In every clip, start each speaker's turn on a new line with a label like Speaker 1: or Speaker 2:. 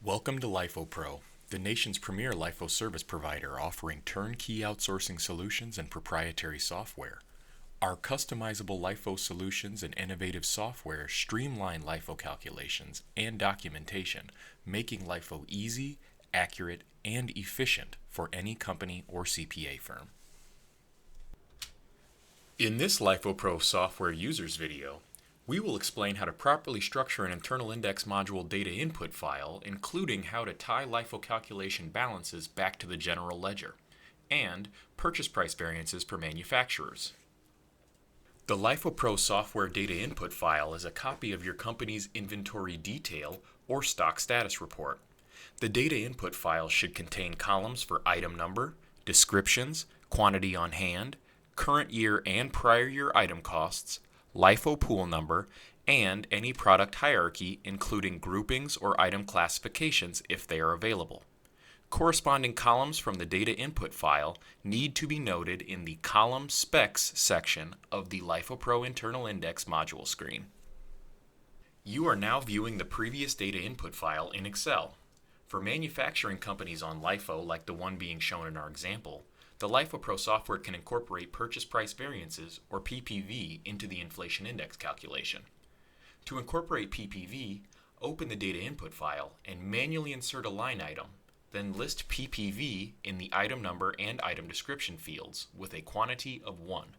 Speaker 1: Welcome to LIFOPro, the nation's premier LIFO service provider offering turnkey outsourcing solutions and proprietary software. Our customizable LIFO solutions and innovative software streamline LIFO calculations and documentation, making LIFO easy, accurate, and efficient for any company or CPA firm. In this LIFOPro software users video, we will explain how to properly structure an internal index module data input file, including how to tie LIFO calculation balances back to the general ledger, and purchase price variances per manufacturers. The LIFOPro software data input file is a copy of your company's inventory detail or stock status report. The data input file should contain columns for item number, descriptions, quantity on hand, current year and prior year item costs, LIFO pool number, and any product hierarchy, including groupings or item classifications if they are available. Corresponding columns from the data input file need to be noted in the Column Specs section of the LIFOPro Internal Index module screen. You are now viewing the previous data input file in Excel. For manufacturing companies on LIFO, like the one being shown in our example, the LIFOPro software can incorporate purchase price variances, or PPV, into the inflation index calculation. To incorporate PPV, open the data input file and manually insert a line item, then list PPV in the item number and item description fields with a quantity of 1.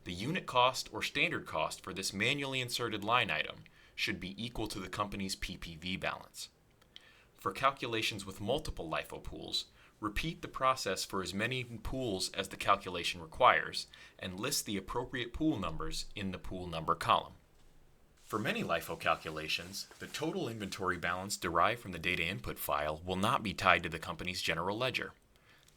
Speaker 1: The unit cost or standard cost for this manually inserted line item should be equal to the company's PPV balance. For calculations with multiple LIFO pools, repeat the process for as many pools as the calculation requires, and list the appropriate pool numbers in the pool number column. For many LIFO calculations, the total inventory balance derived from the data input file will not be tied to the company's general ledger.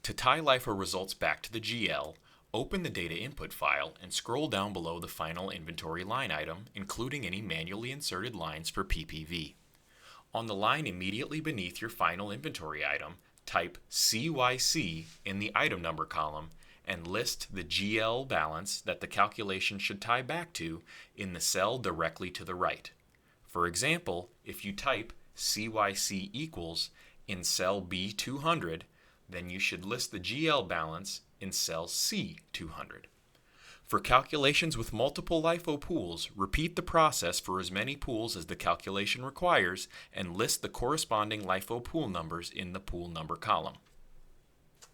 Speaker 1: To tie LIFO results back to the GL, open the data input file and scroll down below the final inventory line item, including any manually inserted lines for PPV. On the line immediately beneath your final inventory item, type CYC in the item number column and list the GL balance that the calculation should tie back to in the cell directly to the right. For example, if you type CYC equals in cell B200, then you should list the GL balance in cell C200. For calculations with multiple LIFO pools, repeat the process for as many pools as the calculation requires and list the corresponding LIFO pool numbers in the pool number column.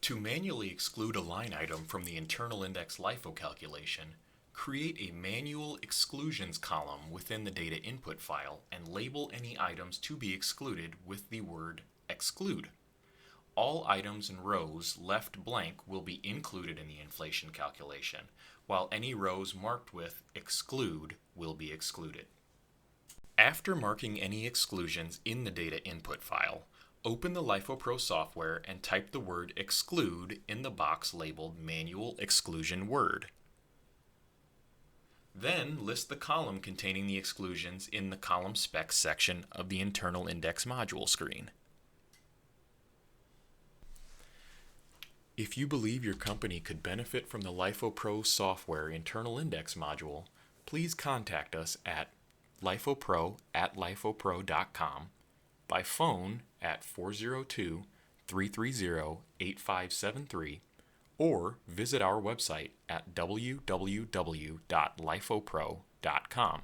Speaker 1: To manually exclude a line item from the internal index LIFO calculation, create a manual exclusions column within the data input file and label any items to be excluded with the word exclude. All items and rows left blank will be included in the inflation calculation, while any rows marked with exclude will be excluded. After marking any exclusions in the data input file, open the LIFOPro software and type the word exclude in the box labeled Manual Exclusion Word. Then list the column containing the exclusions in the Column Specs section of the Internal Index module screen. If you believe your company could benefit from the LIFOPro software internal index module, please contact us at LIFOPro@lifopro.com, by phone at 402-330-8573, or visit our website at www.lifopro.com.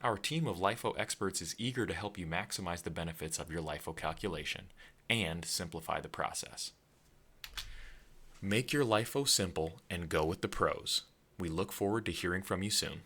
Speaker 1: Our team of LIFO experts is eager to help you maximize the benefits of your LIFO calculation and simplify the process. Make your LIFO simple and go with the pros. We look forward to hearing from you soon.